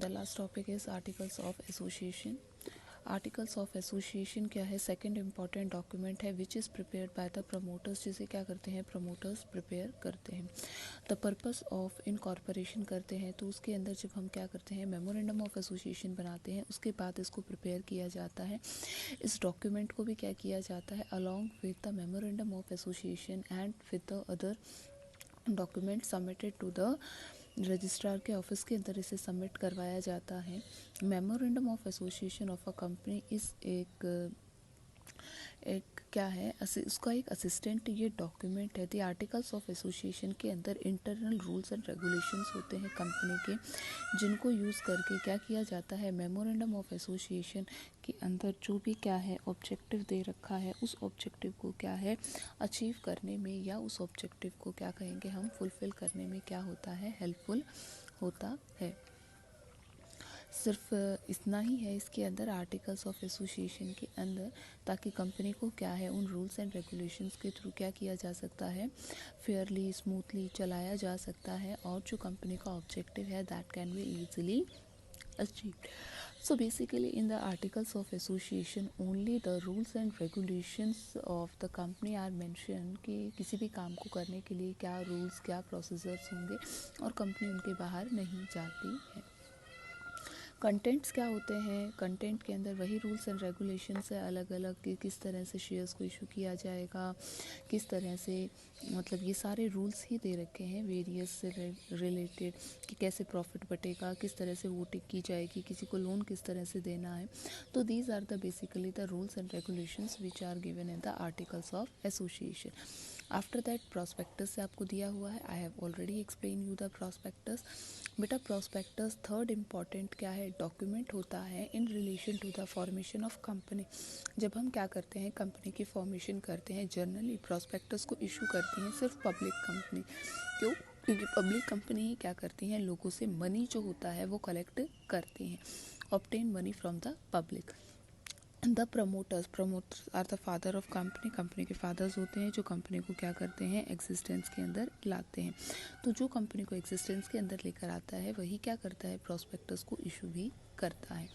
The last topic is articles of association. Articles of association क्या है? Second important document है which is prepared by the promoters, जिसे क्या करते हैं? प्रमोटर्स प्रिपेयर करते हैं। द पर्पस ऑफ इनकॉर्पोरेशन करते हैं तो उसके अंदर जब हम क्या करते हैं? मेमोरेंडम ऑफ एसोसिएशन बनाते हैं, उसके बाद इसको प्रिपेयर किया जाता है। इस डॉक्यूमेंट को भी क्या किया जाता है? Along with the memorandum of association and with the other document submitted to the registrar के ऑफिस के अंदर इसे सबमिट करवाया जाता है। Memorandum of association of a company इस एक क्या है? उसका एक असिस्टेंट ये डॉक्यूमेंट है। द आर्टिकल्स ऑफ एसोसिएशन के अंदर इंटरनल रूल्स एंड रेगुलेशंस होते हैं कंपनी के, जिनको यूज़ करके क्या किया जाता है? मेमोरेंडम ऑफ एसोसिएशन के अंदर जो भी क्या है ऑब्जेक्टिव दे रखा है, उस ऑब्जेक्टिव को क्या है अचीव करने में, या उस ऑब्जेक्टिव को क्या कहेंगे हम, फुलफिल करने में क्या होता है? हेल्पफुल होता है। सिर्फ इतना ही है इसके अंदर आर्टिकल्स ऑफ एसोसिएशन के अंदर, ताकि कंपनी को क्या है उन रूल्स एंड रेगुलेशंस के थ्रू क्या किया जा सकता है? फेयरली स्मूथली चलाया जा सकता है, और जो कंपनी का ऑब्जेक्टिव है that can be easily achieved. So basically in the articles of association only the rules and regulations of the company are mentioned कि किसी भी काम को करने के लिए क्या रूल्स, क्या प्रोसीजर्स होंगे, और कंपनी उनके बाहर नहीं जाती है। कंटेंट्स क्या होते हैं? कंटेंट के अंदर वही रूल्स एंड रेगुलेशंस है अलग अलग कि किस तरह से शेयर्स को इशू किया जाएगा, किस तरह से, मतलब ये सारे रूल्स ही दे रखे हैं वेरियस से रिलेटेड कि कैसे प्रॉफिट बटेगा, किस तरह से वोटिंग की जाएगी, किसी को लोन किस तरह से देना है। तो these are the basically the rules and regulations which are given in the articles of association. After that prospectus से आपको दिया हुआ है। I have already explain you the prospectus. बेटा प्रॉस्पेक्टस थर्ड इम्पॉर्टेंट क्या है? डॉक्यूमेंट होता है in relation to the formation of company. जब हम क्या करते हैं? कंपनी की फॉर्मेशन करते हैं, जनरली प्रॉस्पेक्टस को इशू करती हैं सिर्फ पब्लिक कंपनी। क्यों? क्योंकि पब्लिक कंपनी ही क्या करती हैं? लोगों से मनी जो होता है वो कलेक्ट करती हैं, obtain money from the public. The promoters are the father of company. Company के फादर्स होते हैं जो कंपनी को क्या करते हैं? एग्जिस्टेंस के अंदर लाते हैं। तो जो कंपनी को एग्जिस्टेंस के अंदर लेकर आता है वही क्या करता है? प्रॉस्पेक्टस को इशू भी करता है।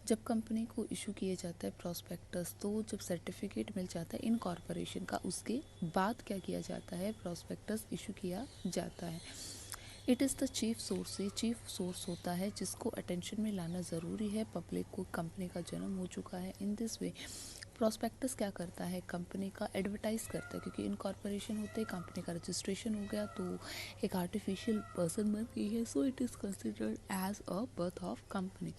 जब कंपनी को इशू किए जाता है प्रॉस्पेक्टस, तो जब सर्टिफिकेट मिल जाता है इनकॉर्पोरेशन का, उसके बाद क्या किया जाता है? प्रॉस्पेक्टस इशू किया जाता है। It is the chief source. ये चीफ सोर्स होता है जिसको अटेंशन में लाना ज़रूरी है। पब्लिक को कंपनी का जन्म हो चुका है। इन दिस वे प्रॉस्पेक्टस क्या करता है? कंपनी का एडवर्टाइज करता है, क्योंकि इनकॉर्पोरेशन होते हैं, कंपनी का रजिस्ट्रेशन हो गया तो एक आर्टिफिशियल पर्सन बन गई है, so it is considered as a birth of company.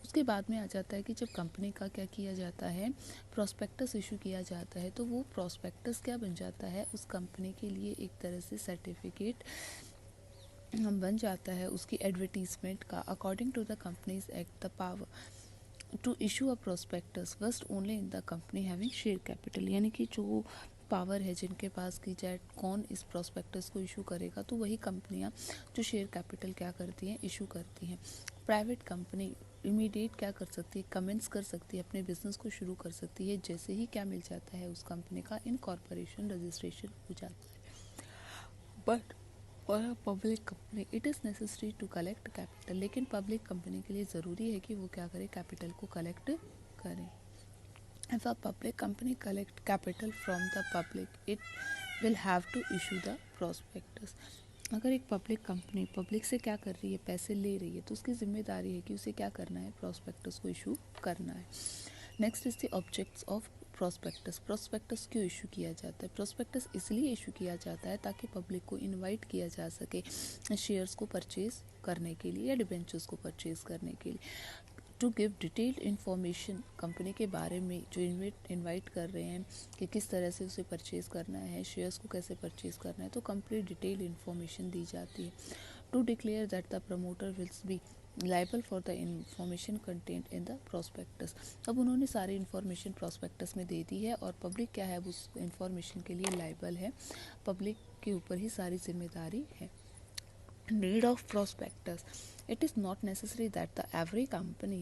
उसके बाद में आ जाता है कि जब कंपनी का क्या किया जाता है? प्रॉस्पेक्टस इशू किया जाता है, तो वो प्रॉस्पेक्टस क्या बन जाता है? उस कंपनी के लिए एक तरह से सर्टिफिकेट बन जाता है उसकी एडवर्टीजमेंट का। According to the companies act the power to issue a prospectus vest only in the company having share capital, यानी कि जो पावर है जिनके पास की जाए कौन इस प्रोस्पेक्टस को इशू करेगा, तो वही कंपनियां जो शेयर कैपिटल क्या करती हैं? इशू करती हैं। प्राइवेट कंपनी इमीडिएट क्या कर सकती है? कमेंट्स कर सकती है, अपने बिजनेस को शुरू कर सकती है जैसे ही क्या मिल जाता है? उस कंपनी का इनकॉर्पोरेशन रजिस्ट्रेशन हो जाता है। बट और public company it is necessary to collect capital, लेकिन पब्लिक कंपनी के लिए ज़रूरी है कि वो क्या करे? कैपिटल को कलेक्ट करें। If a public company collect capital from the public it will have to issue the prospectus. अगर एक पब्लिक कंपनी पब्लिक से क्या कर रही है? पैसे ले रही है, तो उसकी जिम्मेदारी है कि उसे क्या करना है? प्रॉस्पेक्टस को इशू करना है। Next is the objects of prospectus. Prospectus क्यों इशू किया जाता है? प्रॉस्पेक्टस इसलिए इशू किया जाता है ताकि पब्लिक को इनवाइट किया जा सके शेयर्स को परचेज करने के लिए या डिबेंचर्स को परचेज करने के लिए। To give detailed information company के बारे में, जो इनवाइट कर रहे हैं कि किस तरह से उसे परचेज़ करना है, शेयर्स को कैसे परचेज़ करना है, तो कंप्लीट डिटेल इन्फॉर्मेशन दी जाती है। To declare that the promoter wills be liable for the information content in the prospectus. अब उन्होंने सारी इन्फॉर्मेशन प्रॉस्पेक्टस में दे दी है और पब्लिक क्या है? उस इन्फॉर्मेशन के लिए लाइबल है, पब्लिक के ऊपर ही सारी जिम्मेदारी है। Need of prospectus. It is not necessary that the every company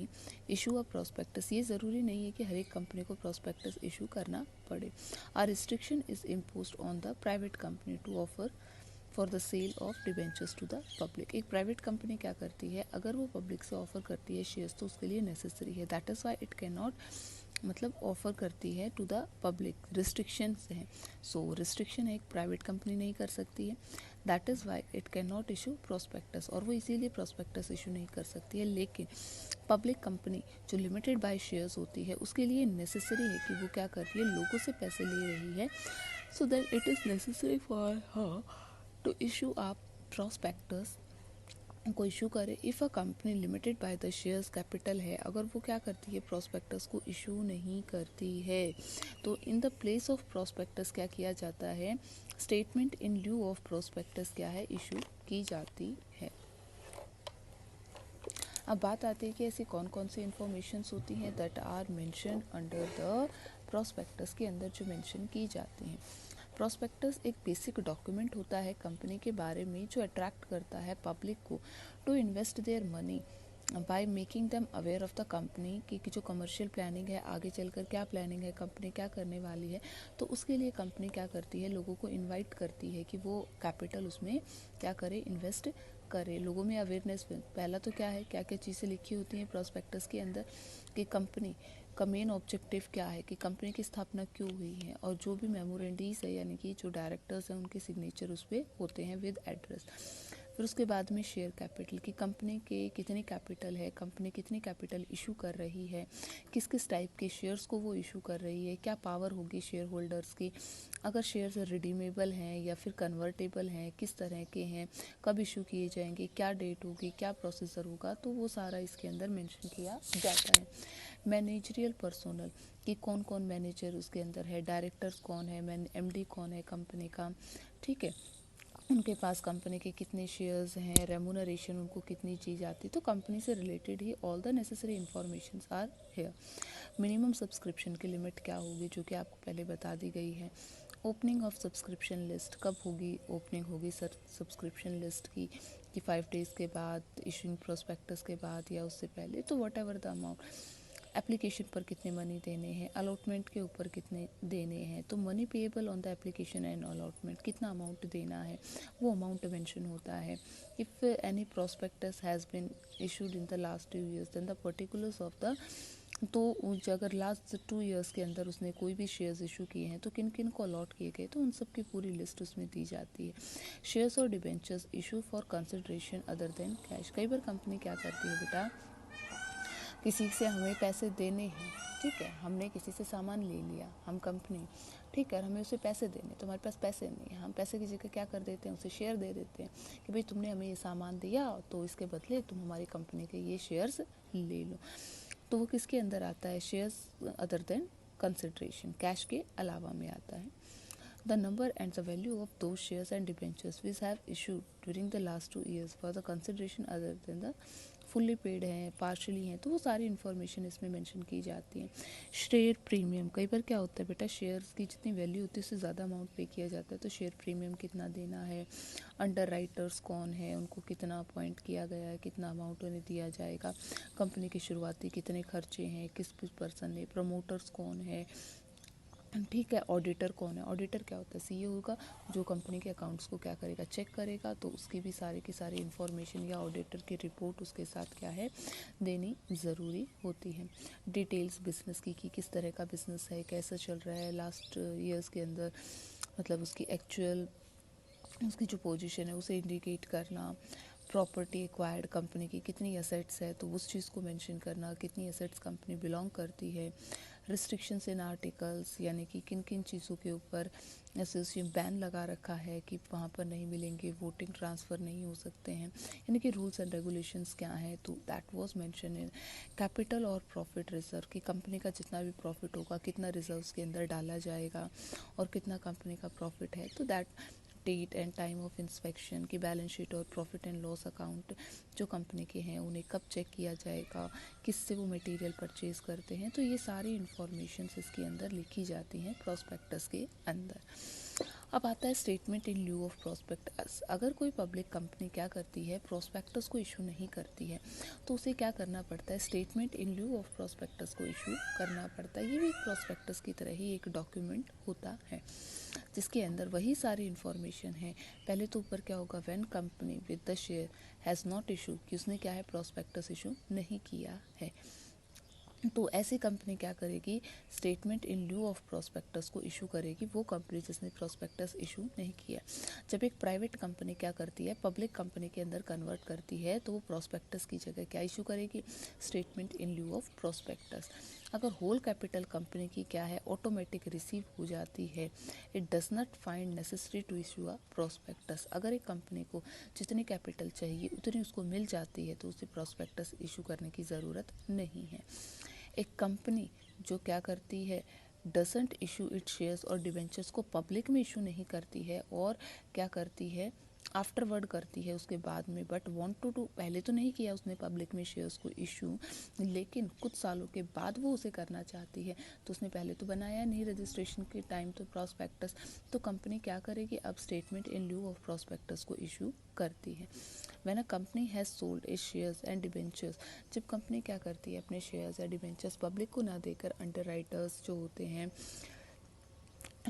issue a prospectus. ये ज़रूरी नहीं है कि हर एक कंपनी को prospectus issue करना पड़े. A restriction is imposed on the private company to offer for the sale of debentures to the public. एक प्राइवेट कंपनी क्या करती है, अगर वो पब्लिक से ऑफर करती है शेयर्स तो उसके लिए नेसेसरी है, that is why it can not मतलब ऑफर करती है टू द पब्लिक, रिस्ट्रिक्शंस हैं। सो रिस्ट्रिक्शन है, एक प्राइवेट कंपनी नहीं कर सकती है, that is why it can not issue prospectus, और वो इसीलिए प्रोस्पेक्टस इशू नहीं कर सकती है। लेकिन पब्लिक कंपनी जो लिमिटेड बाय शेयर्स होती है उसके लिए नेसेसरी है कि वो क्या कर रही है, लोगों से पैसे ले रही है, so that it is necessary for her to issue आप प्रोस्पेक्टस को इशू करे। If a company limited by the shares capital है, अगर वो क्या करती है, प्रोस्पेक्टस को इशू नहीं करती है, तो in the place of prospectus क्या किया जाता है, statement in lieu of prospectus क्या है, इशू की जाती है। अब बात आती है कि ऐसी कौन कौन सी इंफॉर्मेशंस होती हैं that are mention under the prospectus के अंदर जो मेंशन की जाती हैं। प्रोस्पेक्टस एक बेसिक डॉक्यूमेंट होता है कंपनी के बारे में जो अट्रैक्ट करता है पब्लिक को to invest their money by making them aware of the company कि जो कमर्शियल प्लानिंग है, आगे चलकर क्या प्लानिंग है, कंपनी क्या करने वाली है, तो उसके लिए कंपनी क्या करती है, लोगों को इनवाइट करती है कि वो कैपिटल उसमें क्या करे, इन्वेस्ट करे। लोगों में अवेयरनेस, पहला तो क्या है, क्या क्या चीज़ें लिखी होती हैं प्रोस्पेक्टस के अंदर कि कंपनी का मेन ऑब्जेक्टिव क्या है, कि कंपनी की स्थापना क्यों हुई है, और जो भी मेमोरेंडीज है यानी कि जो डायरेक्टर्स हैं उनके सिग्नेचर उस पर होते हैं विद एड्रेस। फिर उसके बाद में शेयर कैपिटल, कि कंपनी के कितनी कैपिटल है, कंपनी कितनी कैपिटल इशू कर रही है, किस किस टाइप के शेयर्स को वो इशू कर रही है, क्या पावर होगी शेयर होल्डर्स की, अगर शेयर्स रिडीमेबल हैं या फिर कन्वर्टेबल हैं, किस तरह के हैं, कब इशू किए जाएंगे, क्या डेट होगी, क्या प्रोसीजर होगा, तो वो सारा इसके अंदर मेंशन किया जाता है। मैनेजरियल पर्सोनल, कि कौन कौन मैनेजर उसके अंदर है, डायरेक्टर्स कौन है, एमडी कौन है कंपनी का, ठीक है, उनके पास कंपनी के कितने शेयर्स हैं, रेमुनरेशन उनको कितनी ची जाती है, तो कंपनी से रिलेटेड ही all the necessary information are here. Minimum subscription की लिमिट क्या होगी, जो कि आपको पहले बता दी गई है। ओपनिंग ऑफ सब्सक्रिप्शन लिस्ट, कब होगी ओपनिंग होगी सर सब्सक्रिप्शन लिस्ट की, कि 5 डेज़ के बाद, इशूइंग प्रोस्पेक्टस के बाद या उससे पहले, तो what ever the amount, application पर कितने मनी देने हैं, अलॉटमेंट के ऊपर कितने देने हैं, तो money payable on the application and allotment, कितना अमाउंट देना है वो अमाउंट मेंशन होता है। If any prospectus has been issued in the last 2 years then the particulars of the, तो अगर लास्ट 2 years के अंदर उसने कोई भी शेयर्स इशू किए हैं तो किन किन को अलॉट किए गए, तो उन सब की पूरी लिस्ट उसमें दी जाती है। शेयर्स और debentures issue for consideration other than cash, कई बार कंपनी क्या करती है बेटा, किसी से हमें पैसे देने हैं, ठीक है, हमने किसी से सामान ले लिया, हम कंपनी, ठीक है, हमें उसे पैसे देने, तो हमारे पास पैसे नहीं है, हम पैसे की जगह क्या कर देते हैं, उसे शेयर दे देते हैं कि भाई तुमने हमें ये सामान दिया तो इसके बदले तुम हमारी कंपनी के ये शेयर्स ले लो, तो वो किसके अंदर आता है, shares other than consideration, cash के अलावा में आता है। The number and the value of those shares and debentures which have issued during the last 2 years for the consideration other than the fully paid हैं, पार्शली हैं, तो वो सारी इन्फॉर्मेशन इसमें मेंशन की जाती है। शेयर प्रीमियम, कई बार क्या होता है बेटा, शेयर्स की जितनी वैल्यू होती है उससे ज़्यादा अमाउंट पे किया जाता है, तो शेयर प्रीमियम कितना देना है, अंडर राइटर्स कौन है, उनको कितना अपॉइंट किया गया है, कितना अमाउंट उन्हें दिया जाएगा, कंपनी के शुरुआती कितने खर्चे हैं, किस किस पर्सन ने, प्रमोटर्स कौन है, ठीक है, ऑडिटर कौन है, ऑडिटर क्या होता है, सीए होगा जो कंपनी के अकाउंट्स को क्या करेगा, चेक करेगा, तो उसकी भी सारी की सारी इन्फॉर्मेशन या ऑडिटर की रिपोर्ट उसके साथ क्या है, देनी ज़रूरी होती है। डिटेल्स बिजनेस की, कि किस तरह का बिजनेस है, कैसा चल रहा है लास्ट ईयर्स के अंदर, मतलब उसकी एक्चुअल उसकी जो पोजीशन है उसे इंडिकेट करना, प्रॉपर्टी एक्वायर्ड कंपनी की कितनी एसेट्स है तो उस चीज़ को मेंशन करना, कितनी एसेट्स कंपनी बिलोंग करती है, रिस्ट्रिक्शंस इन आर्टिकल्स, यानी कि किन किन चीज़ों के ऊपर एसोसिएशन बैन लगा रखा है कि वहाँ पर नहीं मिलेंगे, वोटिंग ट्रांसफ़र नहीं हो सकते हैं, यानी कि रूल्स एंड रेगुलेशंस क्या हैं, तो that was mention in capital और प्रॉफिट रिजर्व, कि कंपनी का जितना भी प्रॉफिट होगा कितना रिजर्व्स के अंदर डाला जाएगा और कितना कंपनी का प्रॉफिट है, तो that date and time of inspection, की बैलेंस शीट और प्रॉफिट एंड लॉस अकाउंट जो कंपनी के हैं उन्हें कब चेक किया जाएगा, किससे वो मटेरियल परचेज करते हैं, तो ये सारी इंफॉर्मेशन इसके अंदर लिखी जाती हैं प्रोस्पेक्टस के अंदर। अब आता है statement in lieu of prospectus. अगर कोई पब्लिक कंपनी क्या करती है, प्रोस्पेक्टस को इशू नहीं करती है, तो उसे क्या करना पड़ता है, statement in lieu of prospectus को इशू करना पड़ता है। ये भी एक प्रोस्पेक्टस की तरह ही एक डॉक्यूमेंट होता है जिसके अंदर वही सारी इन्फॉर्मेशन है। पहले तो ऊपर क्या होगा, when company with the share has not issue, कि उसने क्या है, प्रोस्पेक्टस इशू नहीं किया है। तो ऐसी कंपनी क्या करेगी, statement in lieu of prospectus को इशू करेगी, वो कंपनी जिसने प्रोस्पेक्टस इशू नहीं किया। जब एक प्राइवेट कंपनी क्या करती है, पब्लिक कंपनी के अंदर कन्वर्ट करती है, तो वो प्रोस्पेक्टस की जगह क्या इशू करेगी, statement in lieu of prospectus. अगर होल कैपिटल कंपनी की क्या है, ऑटोमेटिक रिसीव हो जाती है, it does not find necessary to issue a prospectus. अगर एक कंपनी को जितनी कैपिटल चाहिए उतनी उसको मिल जाती है, तो उसे प्रोस्पेक्टस इशू करने की ज़रूरत नहीं है। एक कंपनी जो क्या करती है, डजंट इशू इट शेयर्स और डिवेंचर्स को पब्लिक में इशू नहीं करती है, और क्या करती है, आफ्टरवर्ड करती है उसके बाद में, बट वांट टू डू, पहले तो नहीं किया उसने पब्लिक में शेयर्स को इशू, लेकिन कुछ सालों के बाद वो उसे करना चाहती है, तो उसने पहले तो बनाया नहीं रजिस्ट्रेशन के टाइम तो प्रोस्पेक्टस, तो कंपनी क्या करेगी, अब statement in lieu of prospectus को इशू करती है। When a company has sold it's shares and debentures, जब कंपनी क्या करती है, अपने शेयर्स या डिबेंचर्स पब्लिक को ना देकर अंडरराइटर्स जो होते हैं,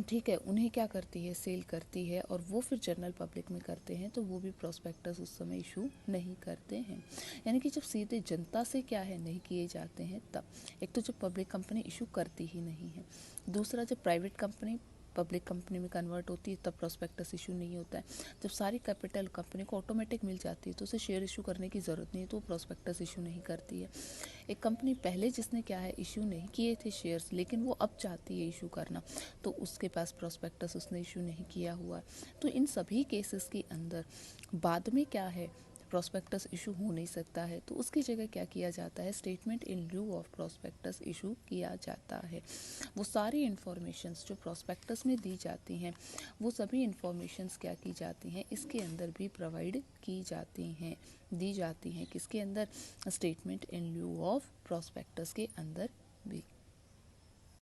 ठीक है, उन्हें क्या करती है, सेल करती है, और वो फिर जनरल पब्लिक में करते हैं, तो वो भी प्रोस्पेक्टस उस समय इशू नहीं करते हैं। यानी कि जब सीधे जनता से क्या है, नहीं किए जाते हैं तब। एक तो जब पब्लिक कंपनी इशू करती ही नहीं है, दूसरा जब प्राइवेट कंपनी पब्लिक कंपनी में कन्वर्ट होती है तब प्रोस्पेक्टस इशू नहीं होता है। जब सारी कैपिटल कंपनी को ऑटोमेटिक मिल जाती है तो उसे शेयर इशू करने की ज़रूरत नहीं है, तो वो प्रोस्पेक्टस इशू नहीं करती है। एक कंपनी पहले जिसने क्या है, इशू नहीं किए थे शेयर्स, लेकिन वो अब चाहती है इशू करना, तो उसके पास प्रोस्पेक्टस उसने इशू नहीं किया हुआ। तो इन सभी केसेस के अंदर बाद में क्या है, प्रोस्पेक्टस इशू हो नहीं सकता है, तो उसकी जगह क्या किया जाता है, statement in lieu of prospectus issue किया जाता है। वो सारी इन्फॉर्मेशंस जो प्रोस्पेक्टस में दी जाती हैं, वो सभी इन्फॉर्मेशंस क्या की जाती हैं, इसके अंदर भी प्रोवाइड की जाती हैं, दी जाती हैं, किसके अंदर, statement in lieu of prospectus के अंदर